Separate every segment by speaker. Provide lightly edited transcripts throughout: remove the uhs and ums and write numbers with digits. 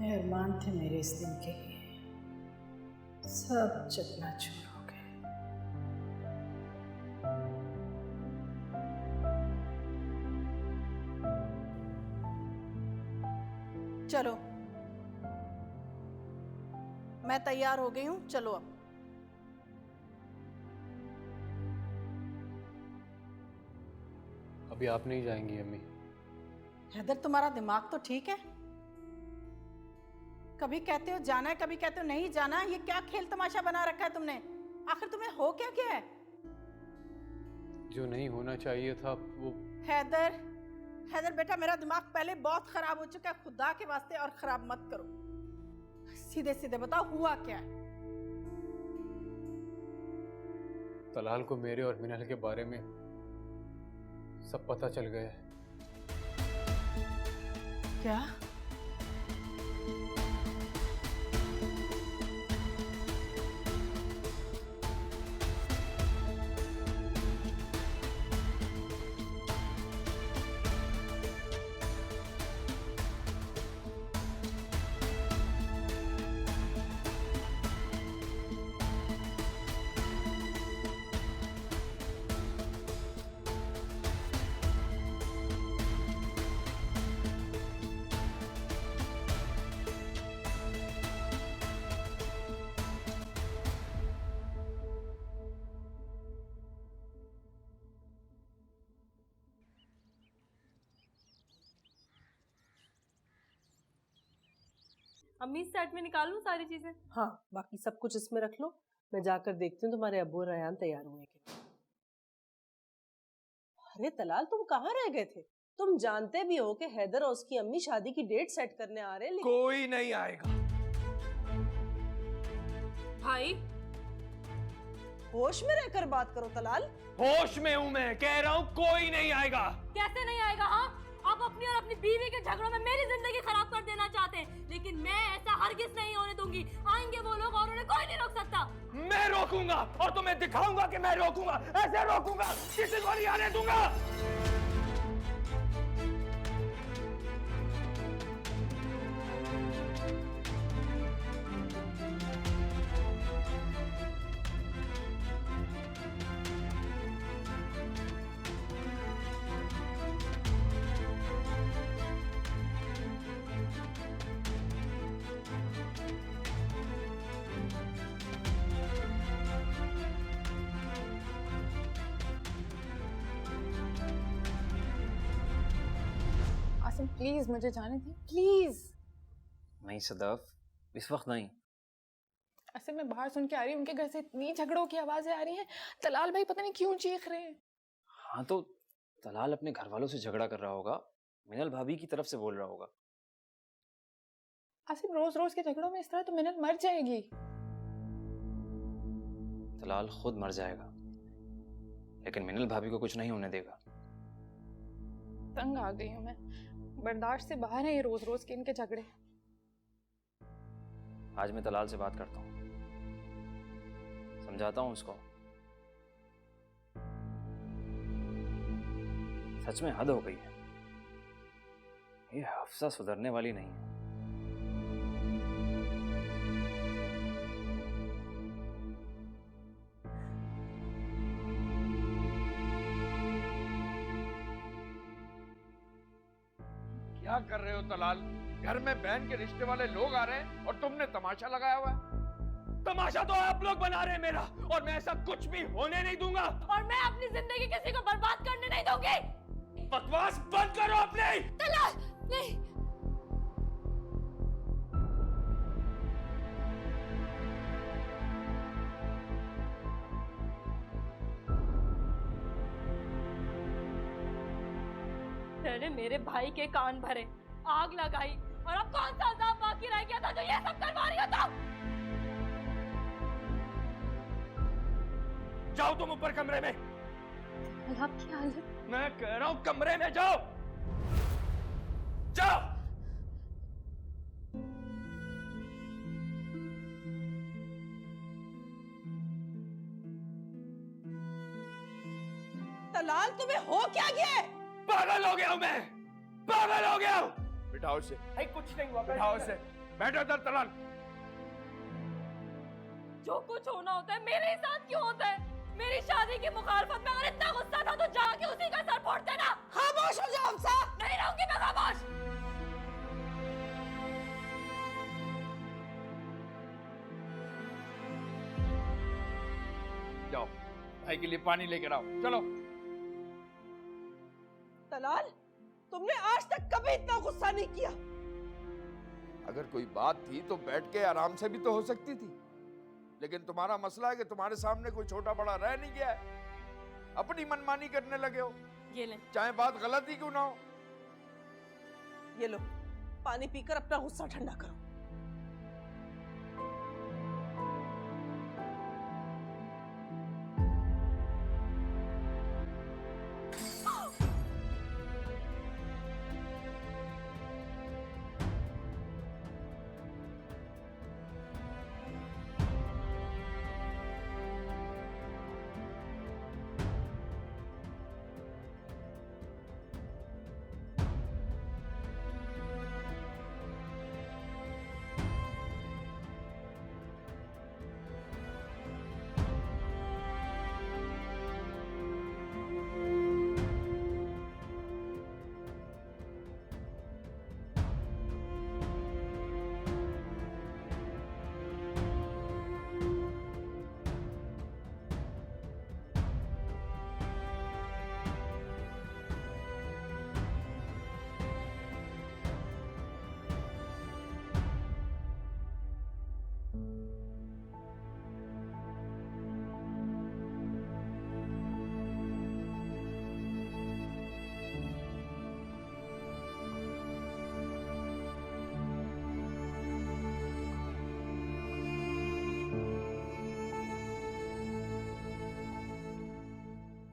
Speaker 1: मेहरबान थे मेरे इस दिन के लिए, सब चकनाचूर हो गए।
Speaker 2: चलो, मैं तैयार हो गई हूँ, चलो अब।
Speaker 3: अभी आप नहीं जाएंगी अम्मी?
Speaker 2: हैदर, तुम्हारा दिमाग तो ठीक है? कभी कहते हो जाना है, कभी कहते हो नहीं जाना। ये क्या खेल तमाशा बना रखा है तुमने? आखिर तुम्हें हो क्या क्या है?
Speaker 3: जो नहीं होना चाहिए था वो।
Speaker 2: हैदर, हैदर बेटा, मेरा दिमाग पहले बहुत खराब हो चुका है, खुदा के वास्ते और खराब मत करो। सीधे सीधे बताओ, हुआ क्या है?
Speaker 3: तलाल को मेरे और मिनल के बारे में सब पता चल गया है।
Speaker 2: क्या?
Speaker 4: अम्मी इस सेट में निकालूं सारी चीजें?
Speaker 5: हाँ, बाकी सब कुछ इसमें रख लो। मैं जाकर देखती हूँ तुम्हारे अब्बू और रयान तैयार हुए कि नहीं। अरे तलाल, तुम कहाँ रह गए थे? तुम जानते भी हो कि हैदर और उसकी अम्मी शादी की डेट सेट करने आ रहे हैं, लेकिन
Speaker 6: कोई नहीं आएगा।
Speaker 4: भाई,
Speaker 5: होश में रहकर बात करो तलाल।
Speaker 6: होश में हूँ मैं, कह रहा हूँ कोई नहीं आएगा।
Speaker 4: कैसे नहीं आएगा? हाँ, आप अपनी और अपनी बीवी के झगड़ों में मेरी जिंदगी खराब कर देना चाहते हैं, लेकिन मैं ऐसा हरगिज नहीं होने दूंगी। आएंगे वो लोग और उन्हें कोई नहीं रोक सकता।
Speaker 6: मैं रोकूंगा और तुम्हें दिखाऊंगा कि मैं रोकूंगा। ऐसे रोकूंगा, किसी को नहीं आने दूंगा।
Speaker 7: आसिम प्लीज मुझे जाने दे, प्लीज।
Speaker 8: नहीं सदाफ, इस वक्त नहीं।
Speaker 7: आसिम मैं बाहर सुन के आ रही हूँ, उनके घर से इतनी झगड़ों की आवाजें आ रही हैं। तलाल भाई पता नहीं क्यों चीख रहे हैं।
Speaker 8: हाँ तो तलाल अपने घर वालों से झगड़ा कर रहा होगा, मिनल भाभी की तरफ से बोल रहा होगा।
Speaker 7: आसिम रोज रोज के झगड़ों में इस तरह तो मिनल मर जाएगी।
Speaker 8: तलाल खुद मर जाएगा, लेकिन मिनल भाभी को कुछ नहीं होने देगा।
Speaker 7: तंग आ गई हूँ मैं, बर्दाश्त से बाहर है ये रोज रोज के इनके झगड़े।
Speaker 8: आज मैं तलाल से बात करता हूँ, समझाता हूँ उसको। सच में हद हो गई है, ये हफ्सा सुधरने वाली नहीं है।
Speaker 6: क्या कर रहे हो तलाल? घर में बहन के रिश्ते वाले लोग आ रहे हैं और तुमने तमाशा लगाया हुआ है। तमाशा तो आप लोग बना रहे हैं मेरा, और मैं ऐसा कुछ भी होने नहीं दूंगा।
Speaker 4: और मैं अपनी जिंदगी किसी को बर्बाद करने नहीं दूंगी।
Speaker 6: बकवास बंद करो अपने।
Speaker 4: तलाल, नहीं। मैंने मेरे भाई के कान भरे, आग लगाई, और अब कौन सा अजाब बाकी रह गया था जो ये सब करवा रही हो तुम?
Speaker 6: जाओ तुम ऊपर कमरे में।
Speaker 7: आपकी हालत,
Speaker 6: मैं कह रहा हूं कमरे में जाओ, जाओ।
Speaker 5: तलाल, तुम्हें हो क्या गया है?
Speaker 6: पागल हो गया हूं मैं, पागल हो गया हूं। बिठाओ से। कुछ नहीं हुआ, बिठाओ से। बैठो इधर तलाल।
Speaker 4: जो कुछ होना होता है मेरे ही साथ क्यों होता है? मेरी शादी की मुखालफत में अगर इतना गुस्सा था तो जाके उसी का सर फोड़ देना।
Speaker 2: खामोश हो जाओ हमसा।
Speaker 4: नहीं रहूंगी मैं खामोश।
Speaker 6: जाओ भाई के लिए पानी लेकर आओ, चलो।
Speaker 5: तलाल, तुमने आज तक कभी इतना गुस्सा नहीं किया।
Speaker 6: अगर कोई बात थी तो बैठ के आराम से भी तो हो सकती थी, लेकिन तुम्हारा मसला है कि तुम्हारे सामने कोई छोटा बड़ा रह नहीं गया है, अपनी मनमानी करने लगे हो,
Speaker 4: ये ले।
Speaker 6: चाहे बात गलत ही क्यों ना हो।
Speaker 5: ये लो, पानी पीकर अपना गुस्सा ठंडा करो।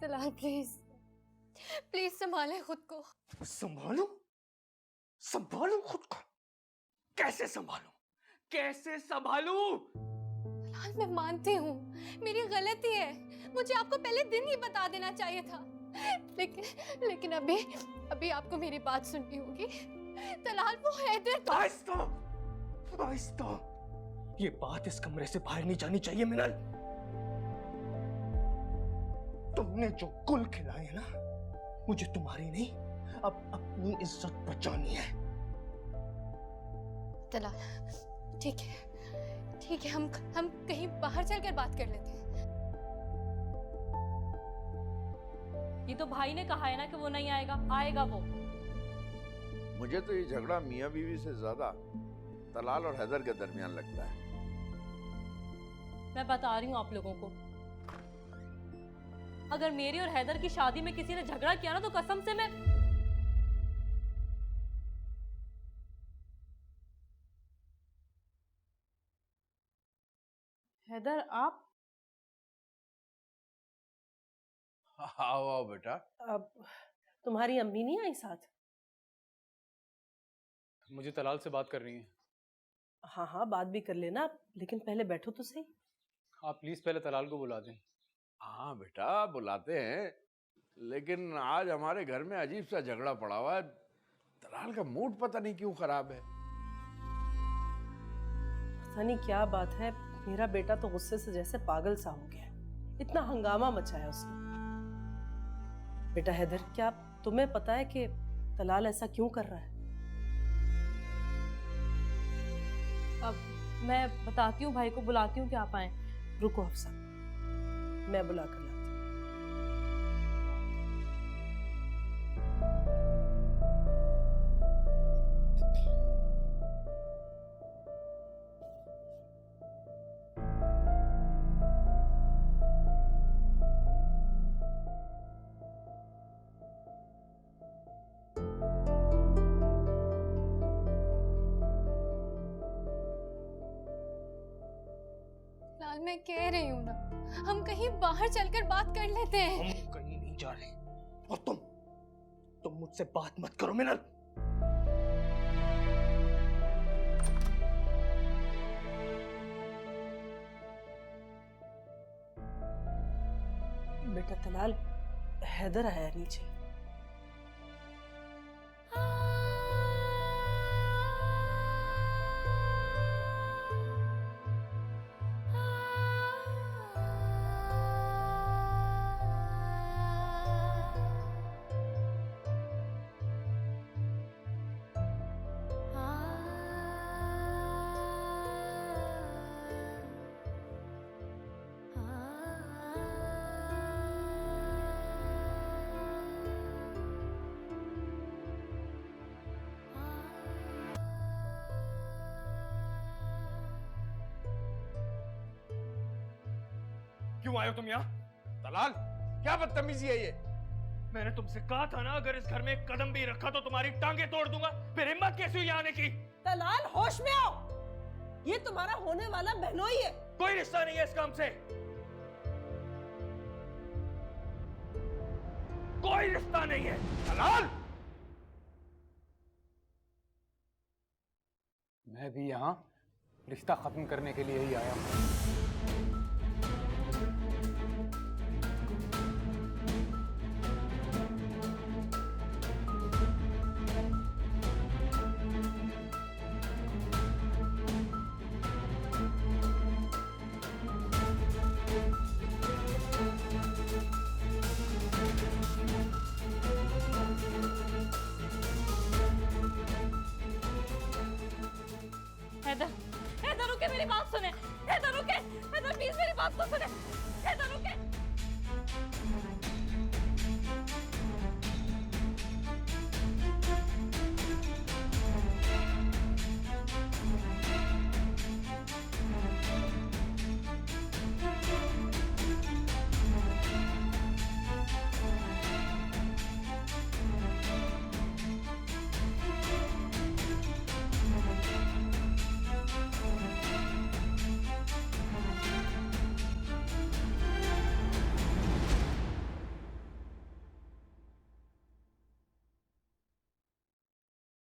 Speaker 4: तलाल प्लीज, प्लीज संभाले खुद को।
Speaker 6: संभालू? संभालू खुद को? कैसे संभालू? कैसे संभालू?
Speaker 4: तलाल मैं मानती हूँ मेरी गलती है, मुझे आपको पहले दिन ही बता देना चाहिए था, लेकिन अभी आपको मेरी बात सुननी होगी। तलाल वो हैदर
Speaker 9: आहिस्ता, ये बात इस कमरे से बाहर नहीं जानी चाहिए मिनल। तुमने जो गुल खिलाए ना, मुझे तुम्हारी नहीं, अब अपनी इज्जत बचानी है।
Speaker 4: तलाल ठीक है, हम कहीं बाहर चलकर बात कर लेते हैं। ये तो भाई ने कहा है ना कि वो नहीं आएगा, आएगा वो।
Speaker 6: मुझे तो ये झगड़ा मियां बीवी से ज्यादा तलाल और हैदर के दरमियान लगता है।
Speaker 4: मैं बता रही हूँ आप लोगों को, अगर मेरी और हैदर की शादी में किसी ने झगड़ा किया ना तो कसम से मैं
Speaker 2: हैदर आप
Speaker 6: आओ आओ बेटा।
Speaker 5: अब तुम्हारी अम्मी नहीं आई साथ?
Speaker 3: मुझे तलाल से बात करनी है।
Speaker 5: हाँ हाँ, बात भी कर लेना, लेकिन पहले बैठो तो सही।
Speaker 3: आप प्लीज पहले तलाल को बुला दें।
Speaker 6: हाँ बेटा बुलाते हैं, लेकिन आज हमारे घर में अजीब सा झगड़ा पड़ा हुआ है। तलाल का मूड पता नहीं क्यों खराब है।
Speaker 5: पता नहीं क्या बात है, मेरा बेटा तो गुस्से से जैसे पागल सा हो गया, इतना हंगामा मचाया उसने। बेटा हैदर, क्या तुम्हें पता है कि तलाल ऐसा क्यों कर रहा है?
Speaker 4: अब मैं बताती हूँ भाई को, बुलाती हूँ कि आप आए।
Speaker 5: रुको अफसा, मैं बुला कर लाती हूँ।
Speaker 4: लाल मैं कह रही हूँ ना, हम कहीं बाहर चलकर बात कर लेते हैं।
Speaker 9: हम कहीं नहीं जा रहे, और तुम मुझसे बात मत करो मिनल।
Speaker 5: बेटा तलाल, हैदर आया नीचे।
Speaker 6: क्यों आए हो तुम यहाँ? तलाल, क्या बदतमीजी है ये? मैंने तुमसे कहा था ना, अगर इस घर में एक कदम भी रखा तो तुम्हारी टांगे तोड़ दूंगा। फिर हिम्मत कैसे हुई आने की?
Speaker 5: तलाल, होश में आओ। ये तुम्हारा होने वाला बहनोई है।
Speaker 6: कोई रिश्ता नहीं है इस काम से। कोई रिश्ता नहीं है। तलाल,
Speaker 3: मैं भी यहाँ रिश्ता खत्म करने के लिए ही आया हूँ।
Speaker 4: हैदर, हैदर रुके, मेरी बात सुने। हैदर रुके, हैदर प्लीज मेरी बात तो सुने। हैदर रुके।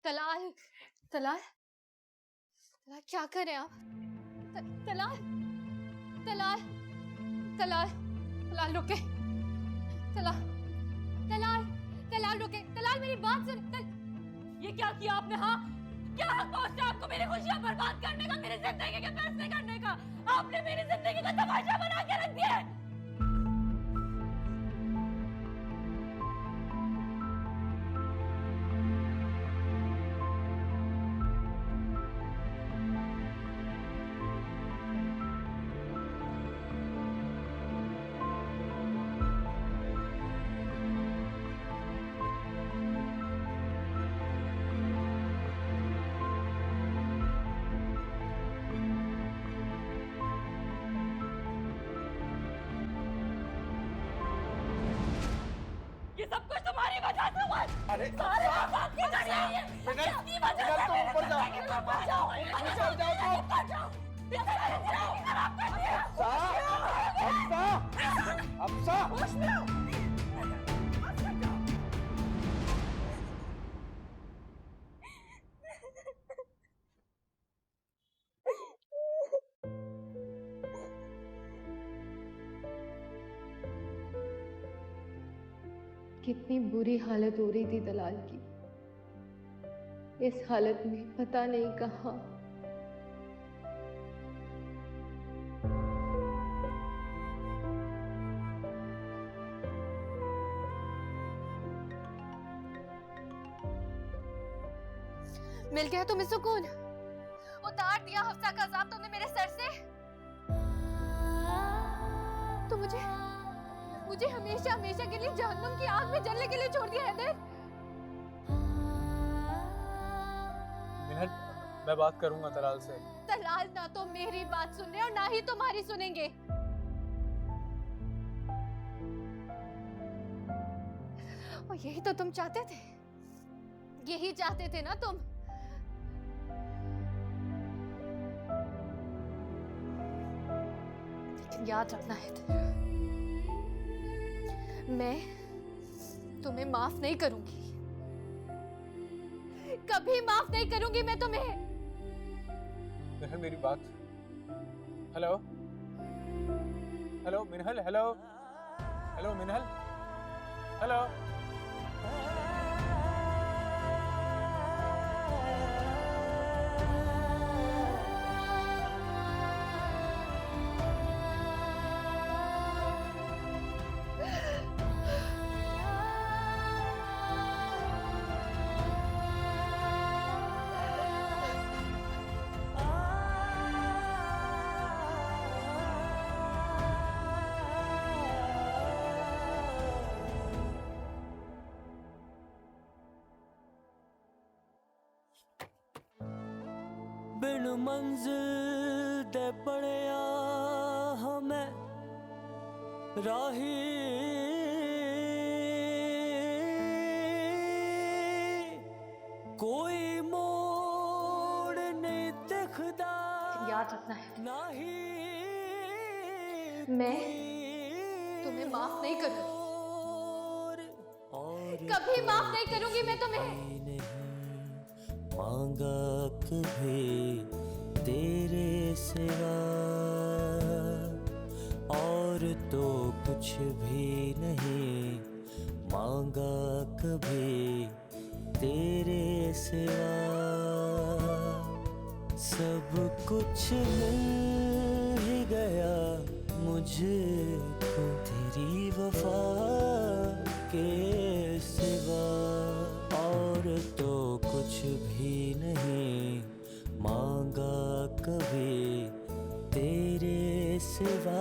Speaker 4: तलाल, तलाल, तलाल क्या कर रहे हैं आप? तलाल, तलाल, तलाल, तलाल रुके। तलाल, तलाल, तलाल रुके। तलाल मेरी बात सुन। ये क्या किया आपने? हाँ, क्या हक पहुंचा आपको मेरी खुशियां बर्बाद करने का, मेरी जिंदगी के फैसले करने का? आपने मेरी जिंदगी का तमाशा बना के रख दिया है। ये सब कुछ तुम्हारी वजह से हुआ।
Speaker 6: अरे
Speaker 4: सारे आजाद की वजह से है।
Speaker 6: मिनल,
Speaker 4: अपनी वजह
Speaker 6: मिनल,
Speaker 4: से
Speaker 6: तुम ऊपर जाओ।
Speaker 4: ऊपर जाओ,
Speaker 6: ऊपर जाओ तुम।
Speaker 4: ऊपर जाओ। इतना जिंदगी खराब कर दिया।
Speaker 6: अफ्सा,
Speaker 4: होश में आओ।
Speaker 10: कितनी बुरी हालत हो रही थी तलाल की। इस हालत में पता नहीं कहाँ
Speaker 4: मिल गया तुम्हें सुकून? उतार दिया हफ्सा का अजाब तुमने मेरे सर से। तो मुझे हमेशा हमेशा के लिए जहन्नुम की आग में जलने के लिए छोड़ दिया हैदर।
Speaker 3: मिनल, मैं बात करूंगा तलाल से।
Speaker 4: तलाल ना तो मेरी बात सुन रहे और ना ही तुम्हारी सुनेंगे। और यही तो तुम चाहते थे, यही चाहते थे ना तुम। लेकिन याद रखना है, मैं तुम्हें माफ नहीं करूंगी, कभी माफ नहीं करूंगी मैं तुम्हें।
Speaker 3: मिनल मेरी बात। हेलो हेलो मिनल, हेलो हेलो मिनल, हेलो।
Speaker 11: बिन मंजिल दे पड़िया हमें राही कोई मोड़ नहीं दिखदा
Speaker 4: याद रखना है
Speaker 11: नहीं
Speaker 4: मैं तुम्हें माफ नहीं करूंगी, कभी माफ नहीं करूंगी मैं तुम्हें।
Speaker 11: मांगा कभी तेरे सिवा और तो कुछ भी नहीं मांगा कभी तेरे सिवा। सब कुछ मिल ही गया मुझको तेरी वफा के सिवा और तो कुछ भी नहीं मांगा कभी तेरे सिवा।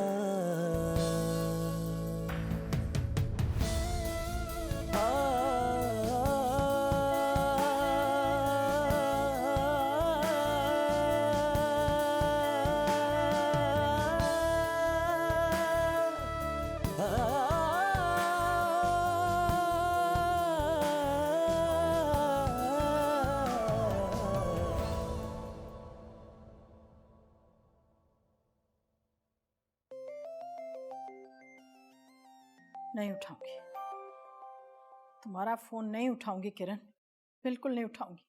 Speaker 2: नहीं उठाऊंगी, तुम्हारा फोन नहीं उठाऊंगी किरण, बिल्कुल नहीं उठाऊंगी।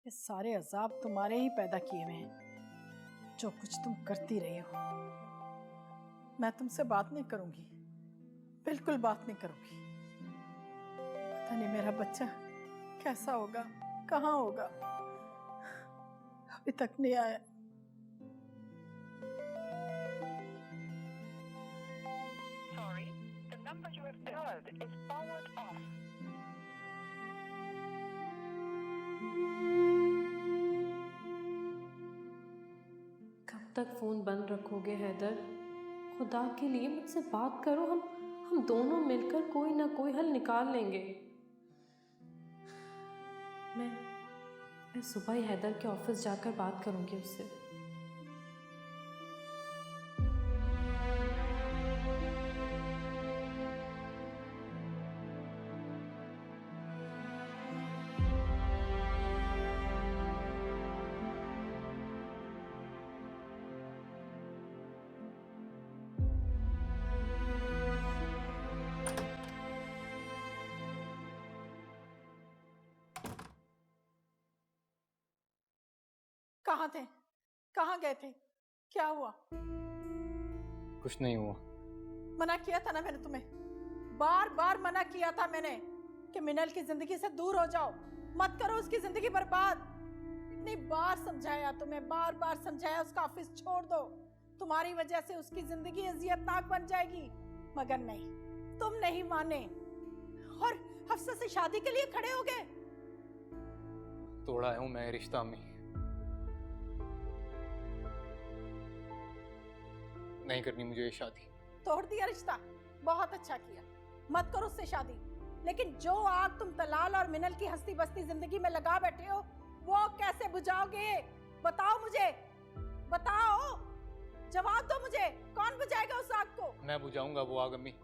Speaker 2: ये सारे अजाब तुम्हारे ही पैदा किए हुए हैं, जो कुछ तुम करती रही हो। मैं तुमसे बात नहीं करूंगी, बिल्कुल बात नहीं करूंगी। पता नहीं मेरा बच्चा कैसा होगा, कहाँ होगा, अभी तक नहीं आया।
Speaker 5: कब तक फोन बंद रखोगे हैदर? खुदा के लिए मुझसे बात करो, हम दोनों मिलकर कोई ना कोई हल निकाल लेंगे। मैं सुबह ही हैदर के ऑफिस जाकर बात करूंगी उससे।
Speaker 2: कहाँ थे, कहाँ गए थे, क्या हुआ?
Speaker 3: कुछ नहीं हुआ।
Speaker 2: मना किया था ना मैंने तुम्हें, बार बार मना किया था मैंने कि मिनल की जिंदगी से दूर हो जाओ, मत करो उसकी जिंदगी बर्बाद। इतनी बार समझाया तुम्हें, बार बार समझाया उसका ऑफिस छोड़ दो, तुम्हारी वजह से उसकी जिंदगी अजियतनाक बन जाएगी, मगर नहीं, तुम नहीं माने और हफ्सा से शादी के लिए खड़े हो गए।
Speaker 3: तोड़ा हूं मैं रिश्ता में, नहीं करनी मुझे ये शादी।
Speaker 2: तोड़ दिया रिश्ता, बहुत अच्छा किया, मत करो उससे शादी। लेकिन जो आग तुम तलाल और मिनल की हंसती बसती जिंदगी में लगा बैठे हो, वो कैसे बुझाओगे? बताओ मुझे, बताओ, जवाब दो मुझे, कौन बुझाएगा उस आग को?
Speaker 3: मैं बुझाऊंगा वो आग अम्मी,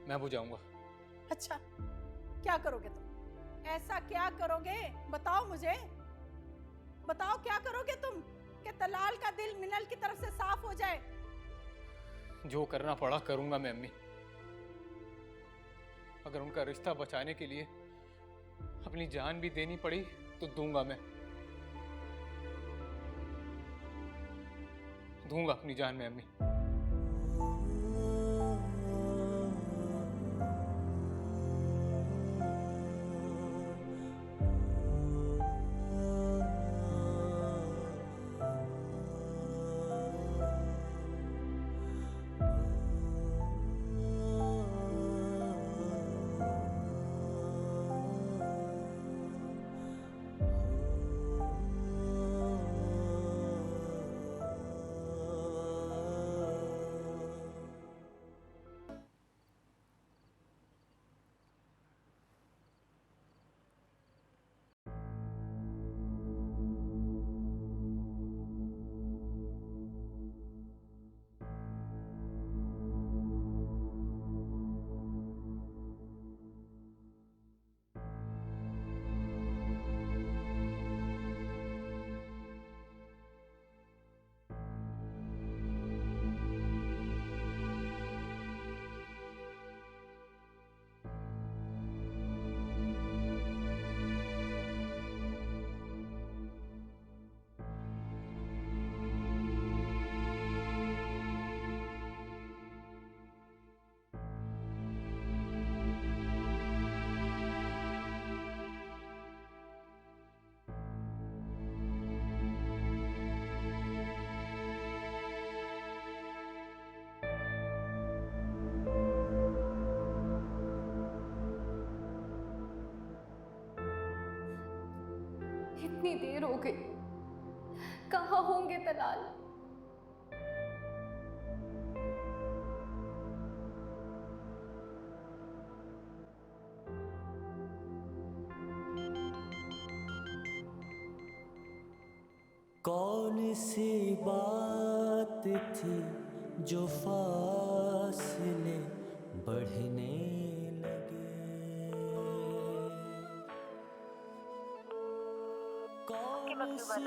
Speaker 3: मैं बुझाऊंगा।
Speaker 2: अच्छा, क्या करोगे तुम? ऐसा क्या करोगे? बताओ मुझे, बताओ क्या करोगे तुम कि तलाल का दिल मिनल की तरफ से साफ हो जाए?
Speaker 3: जो करना पड़ा करूंगा मैं अम्मी। अगर उनका रिश्ता बचाने के लिए अपनी जान भी देनी पड़ी तो दूंगा मैं, दूंगा अपनी जान में अम्मी।
Speaker 4: कितनी देर हो गई, कहाँ होंगे तलाल?
Speaker 11: कौन सी बात थी जो फासले बढ़ने लगे, कौन सी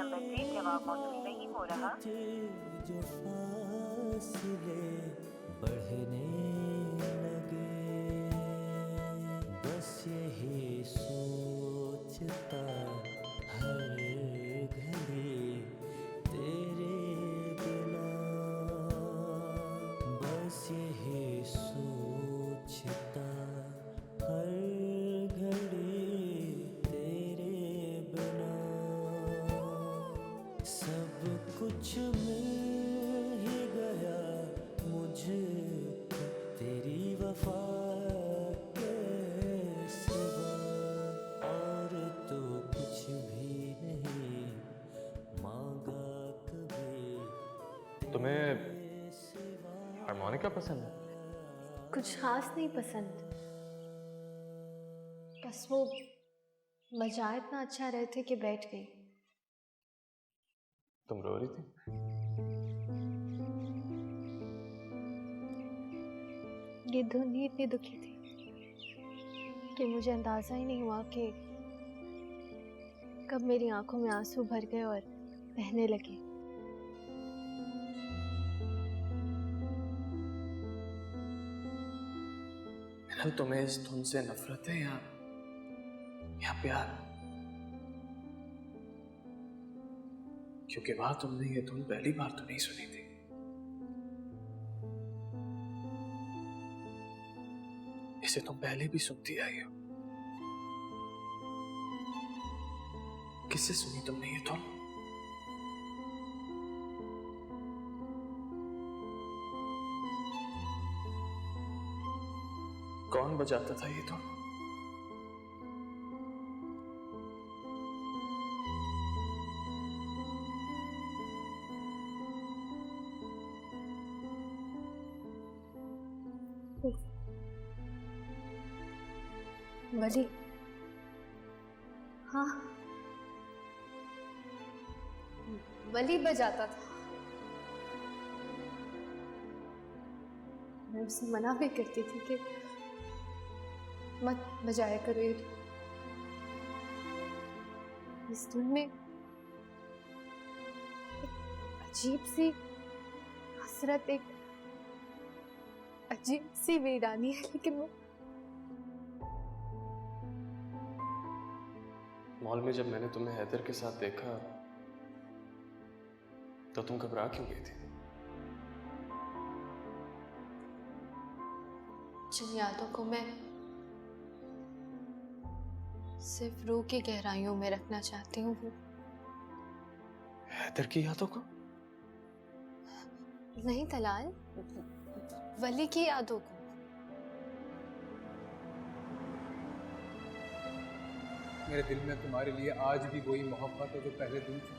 Speaker 11: बात थी जो फासले बढ़ने लगे, बस यही सोचता हर घड़ी तेरे बिना, बस यही सोचता हर घड़ी तेरे बिना, सब कुछ मिल ही गया मुझे तेरी वफा के सिवा, और तो कुछ भी नहीं मांगा कभी।
Speaker 3: तुम्हें हारमोनिका पसंद है?
Speaker 4: कुछ खास नहीं पसंद, बस वो बजा इतना अच्छा रहे थे कि बैठ गई।
Speaker 3: तुम रो रही थी?
Speaker 4: ये धुन ही इतनी दुखी थी कि मुझे अंदाजा ही नहीं हुआ कि कब मेरी आंखों में आंसू भर गए और बहने लगे।
Speaker 9: मिनल, तुम्हें इस धुन से नफरत है या प्यार? क्योंकि वहां तुमने ये धुन पहली बार तो नहीं सुनी थी। इसे तुम पहले भी सुनती आई हो। किससे सुनी तुमने ये धुन? कौन बजाता था ये धुन?
Speaker 4: वली, हाँ, वली बजाता था। मैं उसे मना भी करती थी कि मत बजाया करो ये। इस धुन में एक अजीब सी हसरत, एक अजीब सी वीरानी है, लेकिन वो
Speaker 3: मॉल में जब मैंने तुम्हें हैदर के साथ देखा तो तुम घबरा क्यों गई थी?
Speaker 4: जिन यादों को मैं सिर्फ रूह की गहराइयों में रखना चाहती हूँ, वो
Speaker 3: हैदर की यादों को?
Speaker 4: नहीं तलाल, वली की यादों को।
Speaker 3: मेरे दिल में तुम्हारे लिए आज भी वही मोहब्बत है जो पहले दिन थी।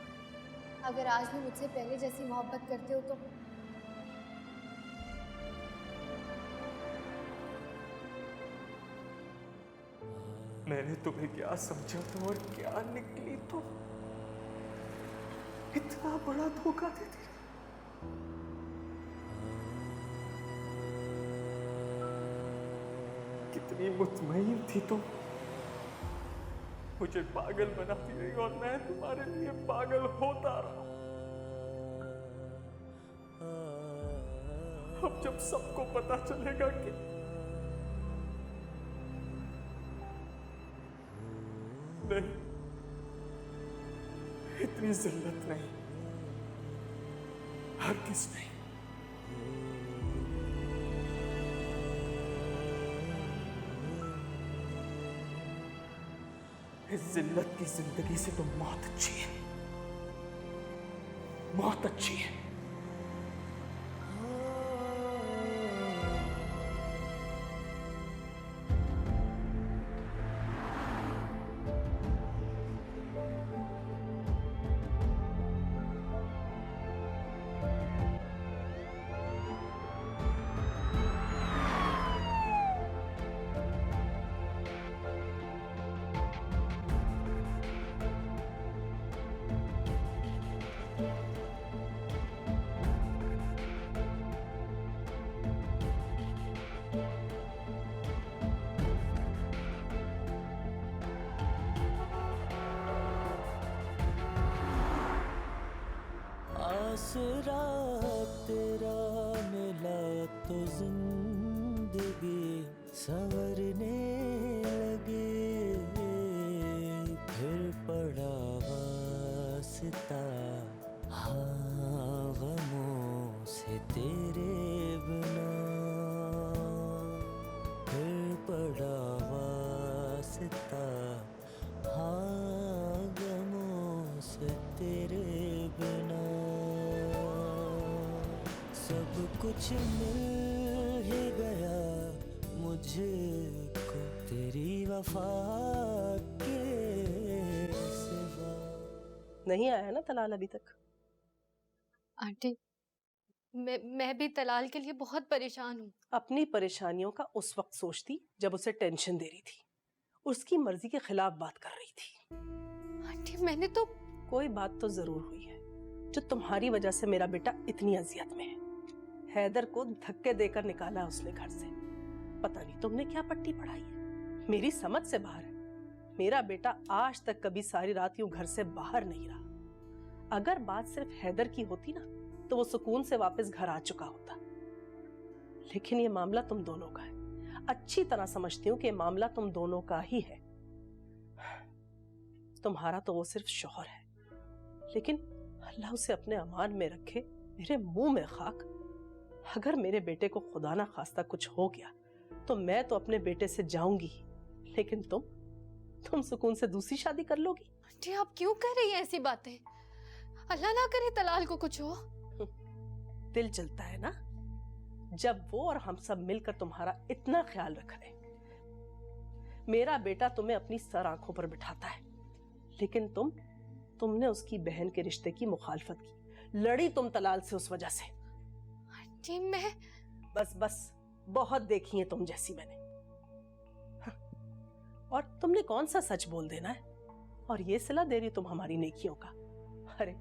Speaker 4: अगर आज भी मुझसे पहले जैसी मोहब्बत करते हो तो
Speaker 9: मैंने तुम्हें क्या समझा था और क्या निकली तुम? इतना बड़ा धोखा देती। कितनी मुतमईन थी तुम, मुझे पागल बनाती रही और मैं तुम्हारे लिए पागल होता रहा। अब जब सबको पता चलेगा कि नहीं, इतनी जिल्लत नहीं, हरगिज़ नहीं। इस जिल्लत की जिंदगी से तो मौत अच्छी है, मौत अच्छी है।
Speaker 11: आसरा तेरा मिला तो जिंदगी संवरने लगे, फिर पड़ा वास्ता हाँ गमों से तेरे बिना, फिर पड़ा वास्ता हाँ गमों से तेरे बिना। सब कुछ मिल ही गया मुझको तेरी वफा के सिवा।
Speaker 5: नहीं आया ना तलाल अभी तक?
Speaker 4: आंटी, मैं भी तलाल के लिए बहुत परेशान हूँ।
Speaker 5: अपनी परेशानियों का उस वक्त सोचती जब उसे टेंशन दे रही थी, उसकी मर्जी के खिलाफ बात कर रही थी।
Speaker 4: आंटी मैंने तो
Speaker 5: कोई बात तो जरूर हुई है जो तुम्हारी वजह से मेरा बेटा इतनी अजियत में है। हैदर को धक्के देकर निकाला उसने घर से। पता नहीं तुमने क्या पट्टी पढ़ाई है, मेरी समझ से बाहर है। मेरा बेटा आज तक कभी सारी रात यूं घर से बाहर नहीं रहा। अगर बात सिर्फ हैदर की होती ना तो वो सुकून से वापस घर आ चुका होता, लेकिन ये मामला तुम दोनों का है। अच्छी तरह समझती हूँ कि ये मामला तुम दोनों का ही है। तुम्हारा तो वो सिर्फ शौहर है, लेकिन अल्लाह उसे अपने अमान में रखे। मेरे मुंह में खाक। अगर मेरे बेटे को खुदा ना खास्ता कुछ हो गया तो मैं तो अपने बेटे से जाऊंगी, लेकिन तुम सुकून से दूसरी शादी कर लोगी।
Speaker 4: आंटी आप क्यों कह रही हैं ऐसी बातें? अल्लाह ना करे तलाल को कुछ हो।
Speaker 5: दिल चलता है ना जब वो और हम सब मिलकर तुम्हारा इतना ख्याल रख रहे हैं। मेरा बेटा तुम्हें अपनी सर आंखों पर बिठाता है, लेकिन तुमने उसकी बहन के रिश्ते की मुखालफत की, लड़ी तुम तलाल से उस वजह से।
Speaker 4: आंटी मैं
Speaker 5: बस बहुत देखी है तुम जैसी मैंने। और तुमने कौन सा सच बोल देना है और ये सिला दे रही तुम हमारी नेकियों का। अरे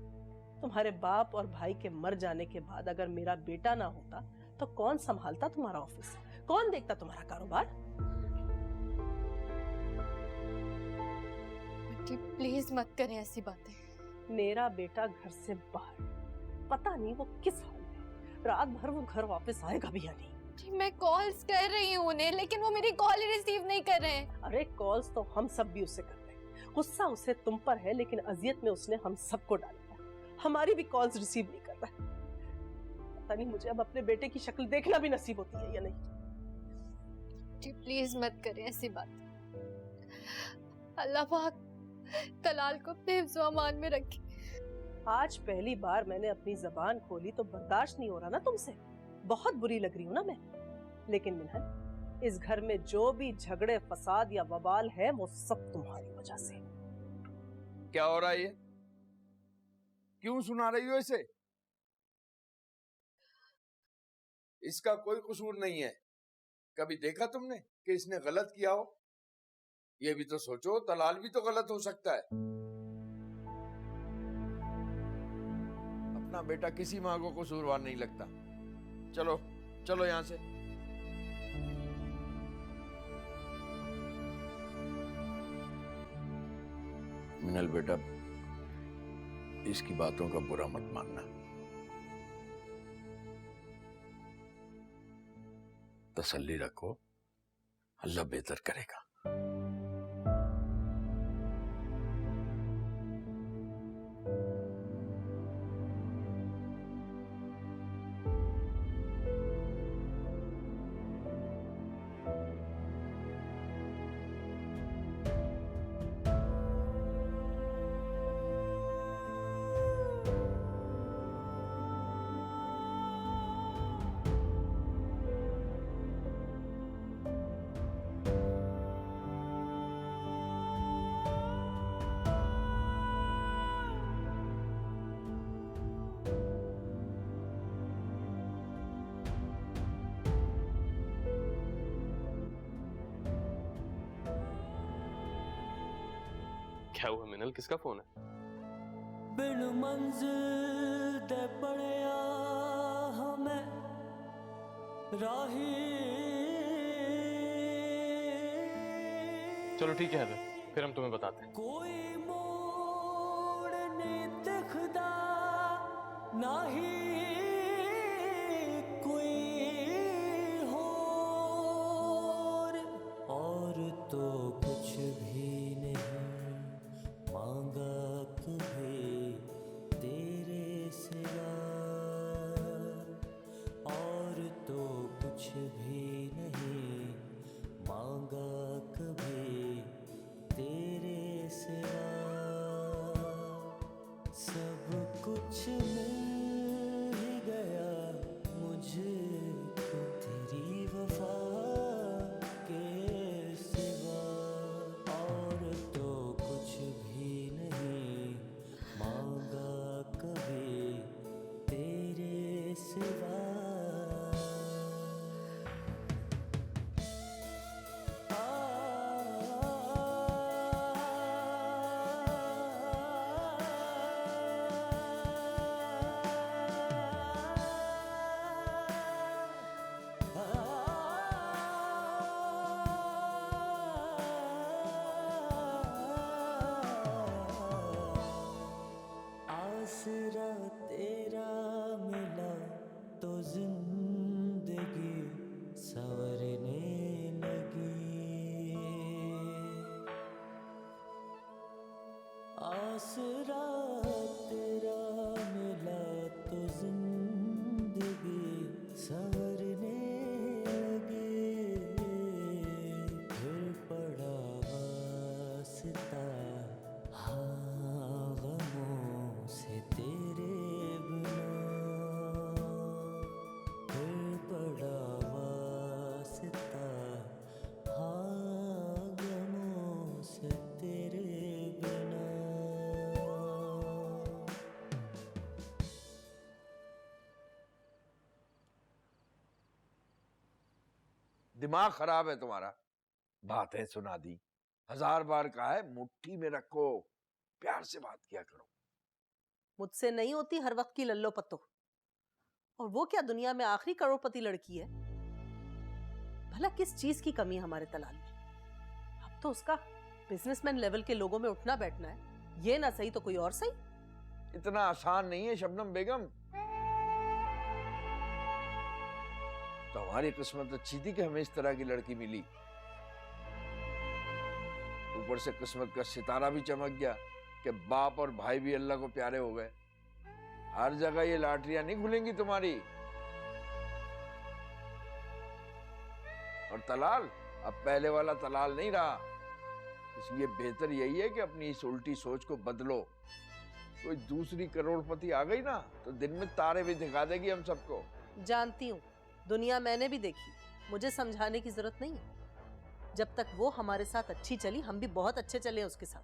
Speaker 5: तुम्हारे बाप और भाई के मर जाने के बाद अगर मेरा बेटा ना होता तो कौन संभालता तुम्हारा ऑफिस, कौन देखता तुम्हारा कारोबार?
Speaker 4: आंटी प्लीज मत करें ऐसी बातें।
Speaker 5: मेरा बेटा घर से बाहर, पता नहीं वो किस हाल में, रात भर वो घर वापस आएगा भी या नहीं।
Speaker 4: मैं कॉल्स कर रही हूँ उन्हें, लेकिन वो मेरी कॉल रिसीव नहीं कर रहे हैं।
Speaker 5: अरे कॉल्स तो हम सब भी उससे करते हैं। गुस्सा उसे तुम पर है, लेकिन अजियत में उसने हम सबको डाला। हमारी भी कॉल्स रिसीव नहीं कर रहा है। पता नहीं मुझे अब अपने बेटे की शक्ल देखना भी नसीब होती है या नहीं।
Speaker 4: जी प्लीज मत करें ऐसी बात। अल्लाह पाक तलाल को अपने हिफ्ज़ व अमान में रखे।
Speaker 5: आज पहली बार मैंने अपनी जबान खोली तो बर्दाश्त नहीं हो रहा ना तुमसे। बहुत बुरी लग रही हूँ ना मैं, लेकिन मिनहल इस घर में जो भी झगड़े फसाद या बवाल है वो सब तुम्हारी वजह से।
Speaker 6: क्या हो रहा है ये? क्यों सुना रही हो इसे? इसका कोई कसूर नहीं है। कभी देखा तुमने कि इसने गलत किया हो? ये भी तो सोचो, तलाल भी तो गलत हो सकता है। अपना बेटा किसी माँ को कसूरवार नहीं लगता। चलो चलो यहां से। मिनल बेटा, इसकी बातों का बुरा मत मानना। तसल्ली रखो, अल्लाह बेहतर करेगा।
Speaker 3: क्या हुआ मिनल, किसका फोन है?
Speaker 11: बिन मंजिल दे पड़या हमें राही।
Speaker 3: चलो ठीक है फिर हम तुम्हें बताते हैं।
Speaker 11: कोई मोड़ नहीं दिखदा ना ही भी तेरे सिवा, और तो कुछ भी नहीं मांगा कभी तेरे सिवा। सब कुछ मिल ही गया मुझको तेरी वफा के सिवा, और तो कुछ भी नहीं मांगा कभी तेरे सिवा। आसरा तेरा मिला तो जिंदगी संवरने लगी। आसरा तेरा मिला तो जिंदगी संवरने लगी। फिर पड़ा वास्ता हाँ गमों से तेरे बिना। फिर पड़ा वास्ता हाँ गमों से तेरे बिना।
Speaker 6: दिमाग खराब है तुम्हारा। बातें सुना दी, 1000 बार कहा है मुट्ठी में रखो, प्यार से बात किया करो।
Speaker 5: मुझसे नहीं होती हर वक्त की लल्लो पत्तो। और वो क्या दुनिया में आखिरी करोड़पति लड़की है? भला किस चीज की कमी है हमारे तलाल में? अब तो उसका बिजनेसमैन लेवल के लोगों में उठना बैठना है। ये ना सही तो कोई और सही।
Speaker 6: इतना आसान नहीं है शबनम बेगम। तो हमारी किस्मत अच्छी थी कि हमें इस तरह की लड़की मिली। ऊपर से किस्मत का सितारा भी चमक गया कि बाप और भाई भी अल्लाह को प्यारे हो गए। हर जगह ये लॉटरियां नहीं खुलेंगी तुम्हारी। और तलाल अब पहले वाला तलाल नहीं रहा। इसलिए बेहतर यही है कि अपनी इस उल्टी सोच को बदलो। कोई दूसरी करोड़पति आ गई ना तो दिन में तारे भी दिखा देगी हम सबको।
Speaker 5: जानती हूँ, दुनिया मैंने भी देखी। मुझे समझाने की जरूरत नहीं है। जब तक वो हमारे साथ अच्छी चली, हम भी बहुत अच्छे चले उसके साथ।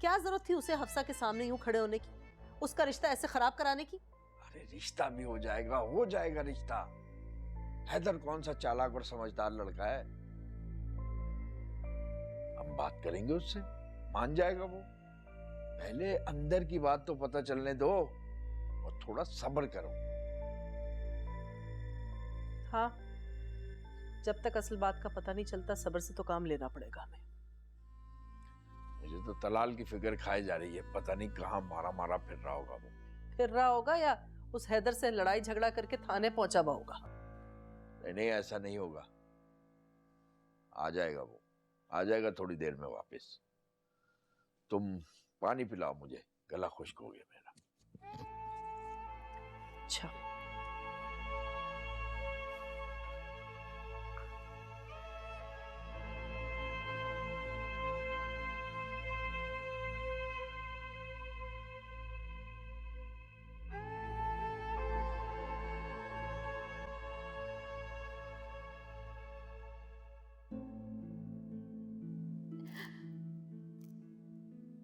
Speaker 5: क्या जरूरत थी उसे हफ्सा के सामने यूं खड़े होने की, उसका रिश्ता ऐसे खराब कराने की?
Speaker 6: अरे रिश्ता भी हो जाएगा रिश्ता। हैदर कौन सा चालाक और समझदार लड़का है। हम बात करेंगे उससे, मान जाएगा वो। पहले अंदर की बात तो पता चलने दो और थोड़ा सब्र करो।
Speaker 5: हाँ, जब तक असल बात का पता नहीं चलता सब्र से तो काम लेना पड़ेगा हमें।
Speaker 6: मुझे तो तलाल की फिक्र खाई जा रही है। पता नहीं कहाँ मारा मारा फिर रहा होगा वो।
Speaker 5: फिर रहा होगा या उस हैदर से लड़ाई झगड़ा करके थाने पहुंचा हुआ होगा।
Speaker 6: नहीं, ऐसा नहीं होगा। आ जाएगा वो, आ जाएगा थोड़ी देर में वापस। तुम पानी पिलाओ मुझे, गला खुश्क हो गया मेरा।
Speaker 5: अच्छा।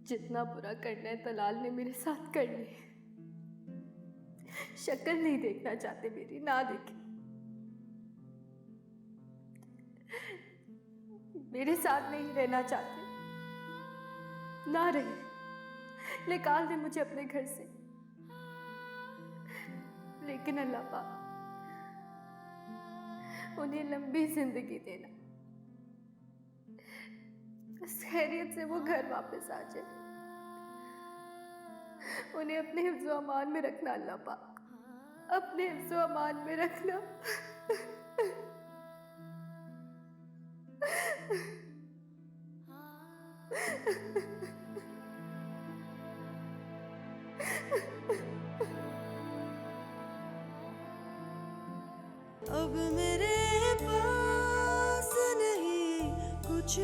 Speaker 10: जितना बुरा करना है तलाल ने मेरे साथ कर लिया। शक्ल नहीं देखना चाहते मेरी, ना देखे। मेरे साथ नहीं रहना चाहते, ना रहे। निकाल दे मुझे अपने घर से। लेकिन अल्लाह पाक उन्हें लंबी जिंदगी देना, बस खैरियत से वो घर वापस आ जाए। उन्हें अपने हिफ्ज़ो अमान में रखना अल्लाह पाक, अपने हिफ्ज़ो अमान में रखना।
Speaker 11: अब मेरे पास नहीं कुछ